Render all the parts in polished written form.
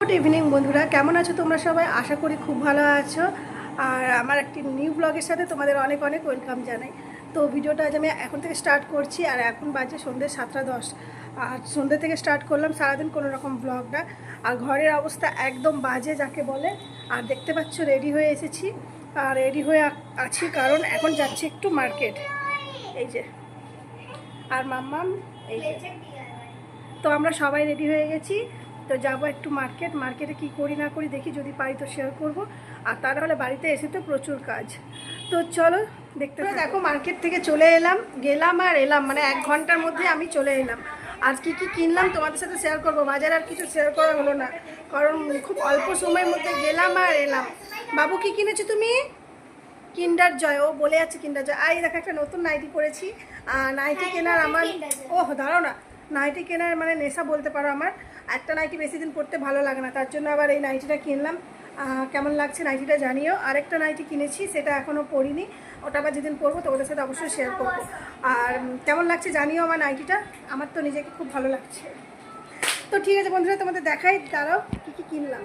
Good evening বন্ধুরা, কেমন আছো তোমরা সবাই? আশা করি খুব ভালো আছো। আর আমার একটি নিউ ব্লগের সাথে তোমাদের অনেক অনেক ওয়েলকাম জানাই। তো ভিডিওটা আজ আমি এখন থেকে স্টার্ট করছি। আর এখন বাজে সন্ধ্যে 7:10। আর সন্ধ্যে থেকে স্টার্ট করলাম সারাদিন কোনো রকম ব্লগটা। আর ঘরের অবস্থা একদম বাজে যাকে বলে। আর দেখতে পাচ্ছ রেডি হয়ে এসেছি। আর রেডি হয়ে আছি কারণ এখন যাচ্ছি একটু মার্কেট। এই যে আর মাম্মাম এই যে। তো আমরা সবাই রেডি হয়ে গেছি। তো যাবো একটু মার্কেটে কি করি না করি দেখি, যদি পারি তো শেয়ার করব। আর তাহলে বাড়িতে এসে তো প্রচুর কাজ। তো চলো দেখতে দেখো, মার্কেট থেকে চলে গেলাম আর এলাম, মানে 1 ঘন্টার মধ্যে আমি চলে এলাম। আর কি কি কিনলাম তোমাদের সাথে শেয়ার করব। বাজার আর কিছু শেয়ার করা হলো না, কারণ খুব অল্প সময়ের মধ্যে গেলাম আর এলাম। বাবু কি কিনেছো তুমি? কিন্ডার জয়, ও বলে যাচ্ছে কিন্ডার জয়। এই দেখো একটা নতুন নাইটি পরেছি। নাইটি কেনার আমার দাঁড়াও না, নাইটি কেনার মানে নেশা বলতে পারো আমার। একটা নাইটি বেশি দিন পরতে ভালো লাগে না, তার জন্য আবার এই নাইটিটা কিনলাম। কেমন লাগছে নাইটিটা জানিও। আরেকটা নাইটি কিনেছি, সেটা এখনও পরিনি, ওটা আবার যেদিন পরবো তোমাদের সাথে অবশ্যই শেয়ার করবো। আর কেমন লাগছে জানিও আমার নাইটিটা। আমার তো নিজেকে খুব ভালো লাগছে। তো ঠিক আছে বন্ধুরা, তোমাদের দেখাই, দাঁড়াও কী কী কিনলাম।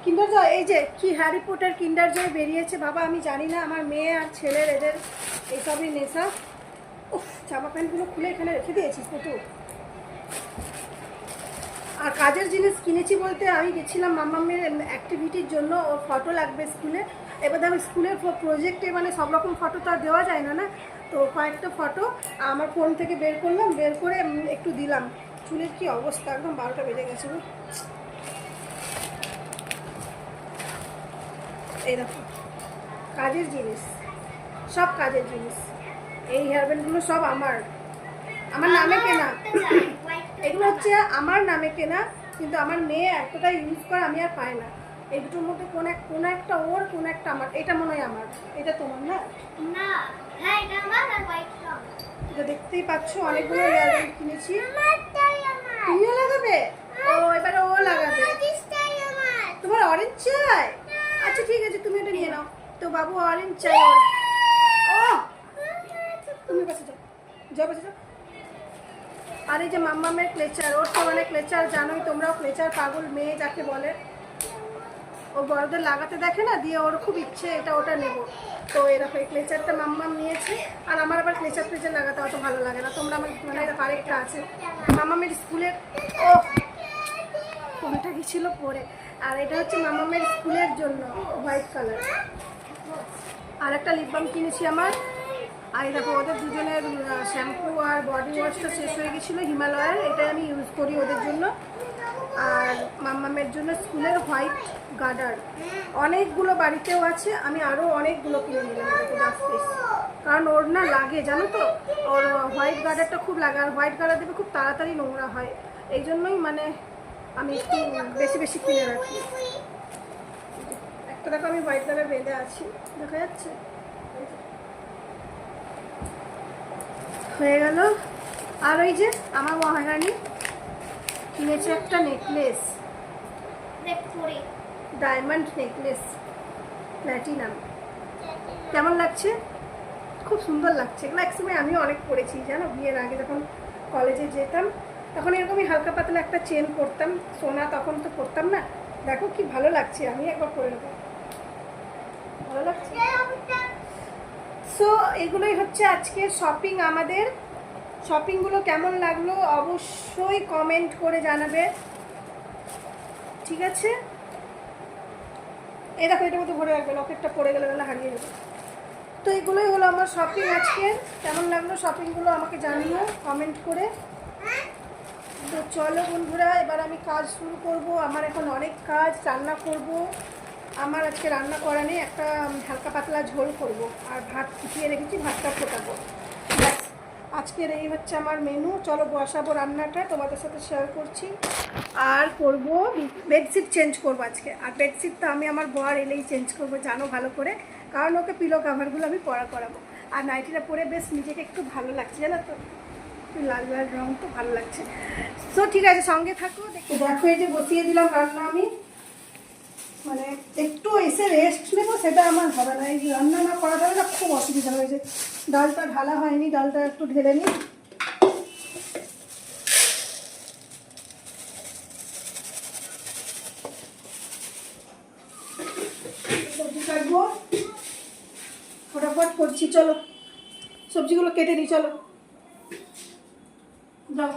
কিন্ডার জয়, এই যে কি হ্যারি পটার কিন্ডার জয় বেরিয়েছে বাবা, আমি জানি না, আমার মেয়ে আর ছেলের এদের এইসবই নেশা। উফ, জামা প্যান্টগুলো খুলে এখানে রেখে দিয়েছিস প্রচুর। আর কাজের জিনিস কিনেছি বলতে, আমি গেছিলাম মাম্মামের অ্যাক্টিভিটির জন্য, ওর ফটো লাগবে স্কুলে। এবার আমি স্কুলের প্রজেক্টে মানে সব রকম ফটো তো আর দেওয়া যায় না, তো কয়েকটা ফটো আমার ফোন থেকে বের করলাম, বের করে একটু দিলাম। চুলের কি অবস্থা, একদম 12টা বেজে গেছে। এই দেখো কাজের জিনিস, সব কাজের জিনিস। এই হেয়ারব্যান্ডগুলো সব আমার নামে কেনা। এগুলো হচ্ছে আমার নামে কেনা, কিন্তু আমার মেয়ে এতটা ইউজ করে আমি আর পাই না। এই দুটোর মধ্যে কোন একটা ওর, কোন একটা আমার। এটা মনে হয় আমার, এটা তোমার না? এটা দেখতেই পাচ্ছ অনেকগুলো হেয়ারব্যান্ড কিনেছি। তুমিও লাগাবে? ও এবারে ও লাগাবে। তোমার অরেঞ্জ চাই? আচ্ছা ঠিক আছে, তুমি এটা নিয়ে নাও। তো বাবু অরেঞ্জ চাই। ও তুমি বসে যাও, বসে যাও। আর এই যে মাম্মামের ক্লেচার, ওর তো মানে ক্লেচার জানোই তোমরাও, ক্লেচার পাগল মেয়ে যাকে বলে। ও বড়দের লাগাতে দেখে না, দিয়ে ওর খুব ইচ্ছে এটা ওটা নেব। তো এরকম এই ক্লেচারটা মাম্মাম নিয়েছে। আর আমার আবার ক্লেচার লাগাতে অত ভালো লাগে না। তোমরা আমার মানে আরেকটা আছে মাম্মামের স্কুলের, ও কোনটা গেছিল পরে। আর এটা হচ্ছে মাম্মামের স্কুলের জন্য, হোয়াইট কালার। আর একটা লিপ বাম কিনেছি আমার। আর এই দেখো ওদের দুজনের শ্যাম্পু আর বডি ওয়াশটা শেষ হয়ে গেছিলো হিমালয়ের, এটাই আমি ইউজ করি ওদের জন্য। আর মাম্মামের জন্য স্কুলের হোয়াইট গার্ডার, অনেকগুলো বাড়িতেও আছে। আমি আরও অনেকগুলো কিনে নিলাম 10 পিস, কারণ ওর না লাগে জানো তো, ওর হোয়াইট গার্ডারটা খুব লাগে। আর হোয়াইট গার্ডার দেবে খুব তাড়াতাড়ি নোংরা হয়, এই জন্যই মানে আমি একটু বেশি বেশি কিনে রাখি। একটা দেখো আমি হোয়াইট কালার বেঁধে আছি, দেখা যাচ্ছে? হয়ে গেল। আর ওই যে আমার মহারানী কিনেছে একটা নেকলেস, ডায়মন্ড নেকলেস, প্ল্যাটিনাম। কেমন লাগছে? খুব সুন্দর লাগছে। এগুলো একসময় আমিও অনেক পরেছি জানো, বিয়ের আগে যখন কলেজে যেতাম তখন এরকমই হালকা পাতলা একটা চেন পরতাম, সোনা তখন তো পরতাম না। দেখো কি ভালো লাগছে, আমি একবার পরে নেবো, ভালো লাগছে। সো এগুলোই হচ্ছে আজকের শপিং আমাদের। শপিংগুলো কেমন লাগলো অবশ্যই কমেন্ট করে জানাবে, ঠিক আছে? এই দেখো এটার মধ্যে ভরে রাখবে, লকেটটা পড়ে গেলে হারিয়ে যাবে। তো এগুলোই হলো আমার শপিং আজকের। কেমন লাগলো শপিংগুলো আমাকে জানিও কমেন্ট করে। তো চলো বন্ধুরা, এবার আমি কাজ শুরু করব। আমার এখন অনেক কাজ, রান্না করব। আমার আজকে রান্না করা নেই, একটা হালকা পাতলা ঝোল করব। আর ভাত ফুটিয়ে রেখেছি, ভাতটা ফোটাবো। আজকের এই হচ্ছে আমার মেনু। চলো বসাবো রান্নাটা, তোমাদের সাথে শেয়ার করছি। আর করব বেডশিট চেঞ্জ করবো আজকে। আর বেডশিটটা আমি আমার বর এলেই চেঞ্জ করব, জানো ভালো করে, কারণ ওকে পিলো কাভারগুলো আমি পরা করাবো। আর নাইটিটা পরে বেশ নিজেকে একটু ভালো লাগছে জানো তো, লাল লাল রঙ তো ভালো লাগছে। তো ঠিক আছে, সঙ্গে থাকো। দেখো এই যে বসিয়ে দিলাম রান্না। আমি মানে একটু এসে রেস্ট নেবো, সেটা আমার হবে না। এই রান্না না করা যাবে না, খুব অসুবিধা হয়েছে। ডালটা ঢালা হয়নি, ডালটা একটু ঢেলে নিই। করছি, চলো সবজিগুলো কেটে দিই, চলো যাও।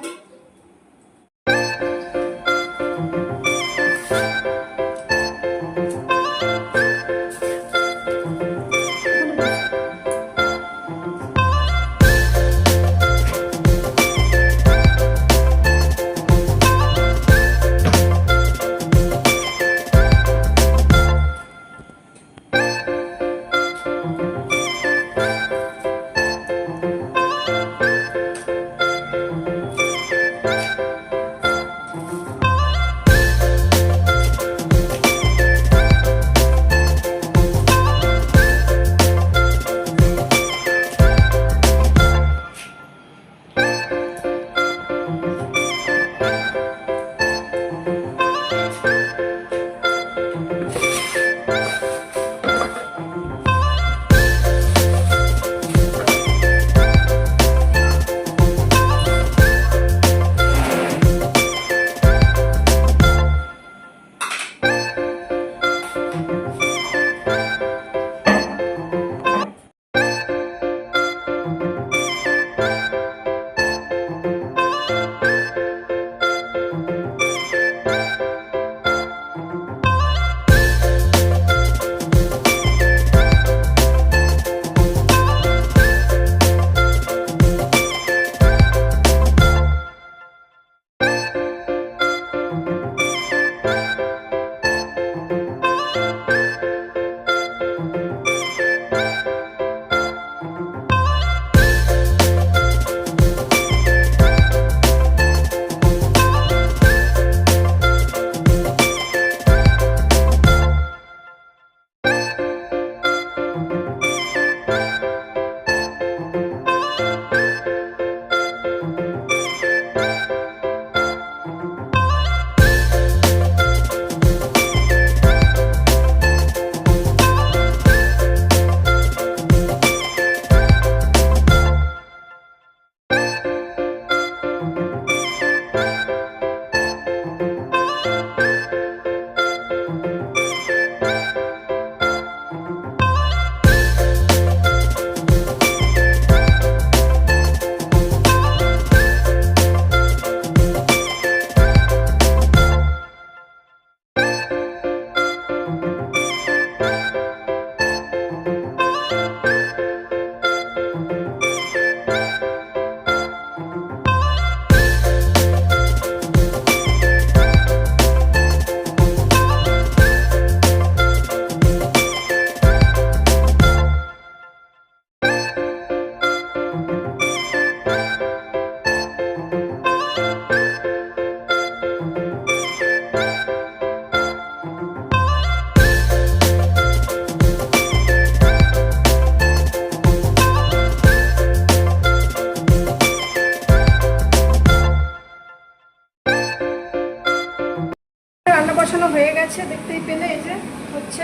রান্না বসানো হয়ে গেছে, দেখতেই পেলে এই যে হচ্ছে।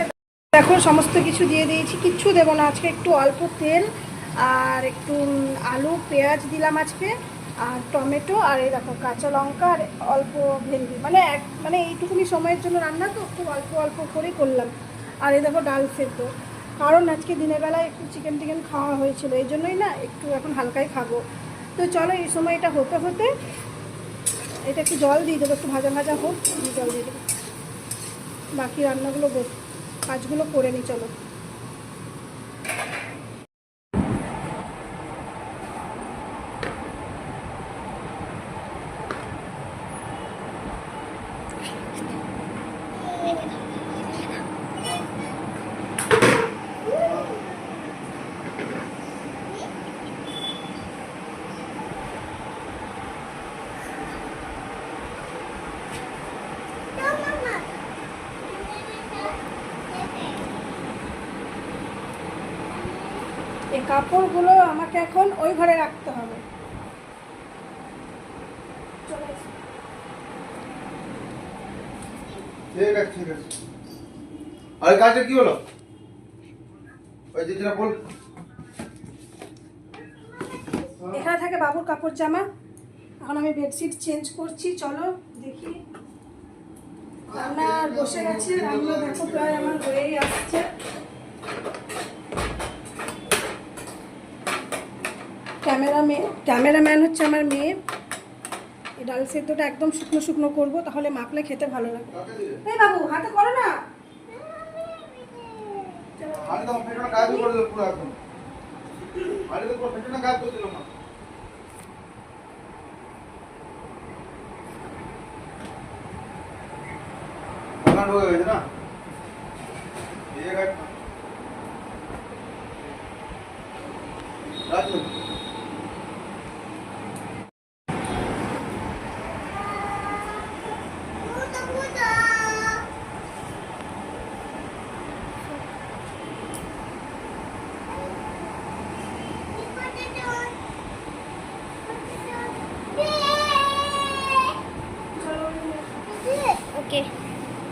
এখন সমস্ত কিছু দিয়ে দিয়েছি, কিচ্ছু দেবো না আজকে, একটু অল্প তেল আর একটু আলু পেঁয়াজ দিলাম আজকে, আর টমেটো, আর এই দেখো কাঁচা লঙ্কা আর অল্প ভেন্ডি, মানে এইটুকুনি সময়ের জন্য রান্না তো খুব অল্প অল্প করেই করলাম। আর এই দেখো ডাল সেদ্ধ, কারণ আজকে দিনের বেলায় একটু চিকেন টিকেন খাওয়া হয়েছিল, এই জন্যই না একটু এখন হালকাই খাবো। তো চলো এই সময় এটা হতে হতে এটা একটু জল দিয়ে দেবো, একটু ভাজা ভাজা হোক, জল দিয়ে দেবো, বাকি রান্নাগুলো কাজগুলো করে নিই, চলো। এই কাপড়গুলো আমাকে এখন ওই ঘরে রাখতে হবে। ঠিক আছে ঠিক আছে। আর কাজটা কি হলো? ওই যেটা বল। এখানে থাকে বাবুর কাপড় জামা, এখন আমি বেডশিট চেঞ্জ করছি, চলো দেখি। রান্না বসে গেছে, রান্না দেখো প্রায় আমার হয়েই আসছে। ক্যামেরাম্যান হচ্ছে আমার মেয়ে। এই ডাল সেদ্ধটা একদম শুকনো শুকনো করবো, তাহলে মাখলে খেতে ভালো লাগে। এই বাবু হাতে করো না। আরে তো ফেটনা গায়েব করে দিল পুরো একদম। আরে তো পুরো ফেটনা গায়েব করে দিল না। কান হয়ে গেছে না এই গায়েব রাজু Okay.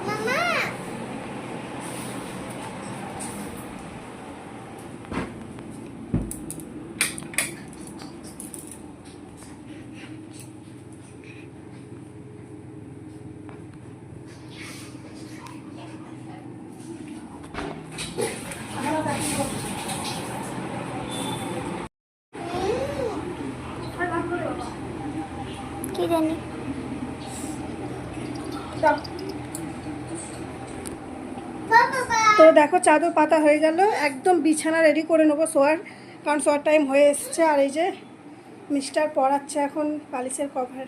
Mama. কি জানি তো দেখো চাদর পাতা হয়ে গেল, একদম বিছানা রেডি করে নেবো শোয়ার, কারণ শোয়ার টাইম হয়ে এসছে। আর এই যে মিস্টার পরাচ্ছে এখন বালিশের কভার।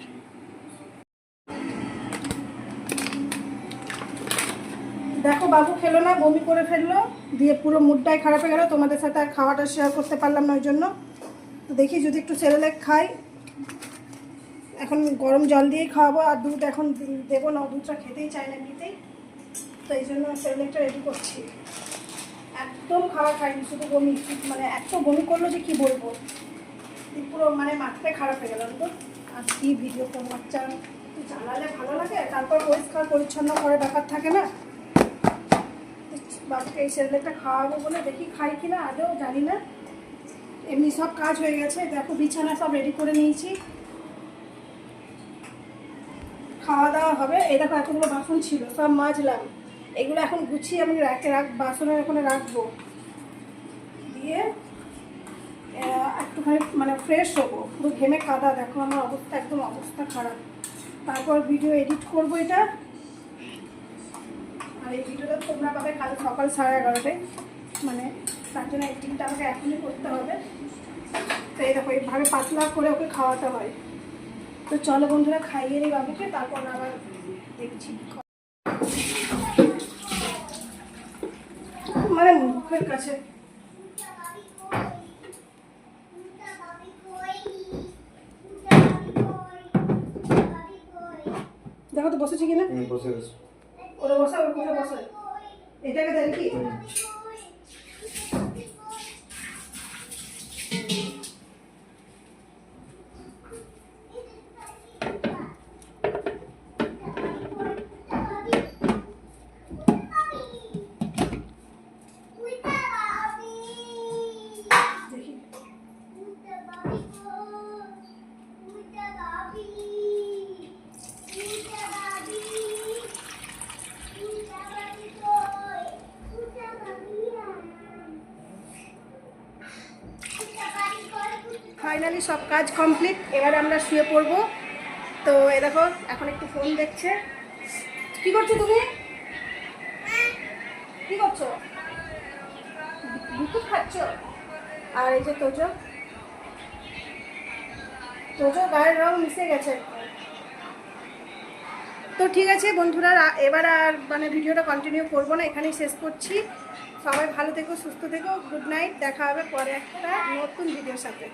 দেখো বাবু খেলো না, বমি করে ফেললো, দিয়ে পুরো মুডটাই খারাপ হয়ে গেলো। তোমাদের সাথে আর খাওয়াটা শেয়ার করতে পারলাম না ওই জন্য। তো দেখি যদি একটু সেরেলেক খাই, এখন গরম জল দিয়েই খাওয়াবো। আর দুধ এখন দেবো না, দুধটা খেতেই চায় না এমনিতেই। তো এই জন্য সেরেলেকটা রেডি করছি। একদম খাওয়া খাইনি, শুধু বমি, মানে এত বমি করলো যে কি বলবো, পুরো মানে মাথাটাই খারাপ হয়ে গেল। তো আর কি ভিডিও করবো, বাচ্চা জানালে ভালো লাগে, তারপর পরিষ্কার পরিচ্ছন্ন করে ব্যাপার থাকে না। বাবুকে এই সেরেলেকটা খাওয়াবো বলে দেখি খাই কিনা, আদৌ জানি না। এমনি সব কাজ হয়ে গেছে, দেখো বিছানা সব রেডি করে নিয়েছি, খাওয়া দাওয়া হবে। এই দেখো এতগুলো বাসন ছিল, সব মাজলাম, এগুলো এখন গুছিয়ে আমি বাসনের ওখানে রাখবো, দিয়ে একটুখানি মানে ফ্রেশ হবো। পুরো ঘেমে কাদা, দেখো আমার অবস্থা, একদম অবস্থা খারাপ। তারপর ভিডিও এডিট করবো এটা। আর এই ভিডিওটা তোমরা পাবে কাল সকাল 11:30টায়, মানে তার জন্য এডিটিংটা আমাকে এখনই করতে হবে। তো এই দেখো এইভাবে পাতলা করে ওকে খাওয়াতে হয়। তো চলো বন্ধুরা খাইয়ে নিই বাবুকে, তারপর আবার দেখছি। মানে মুখের কাছে দেখো তো বসেছি কিনা। বসে গেছে ওরা বসা, ওর কোথায় বসে, এটাকে দেন কি। ফাইনালি সব কাজ কমপ্লিট, এবারে আমরা শুয়ে পড়বো। তো এ দেখো এখন একটু ফোন দেখছে। কি করছো তুমি, কি করছো, বিস্কুট খাচ্ছ? আর এই যে তোজো গায়ের রং মিশে গেছে। তো ঠিক আছে বন্ধুরা, এবার আর মানে ভিডিওটা কন্টিনিউ করবো না, এখানেই শেষ করছি। সবাই ভালো থেকো, সুস্থ থেকো, গুড নাইট, দেখা হবে পরে একটা নতুন ভিডিওর সাথে।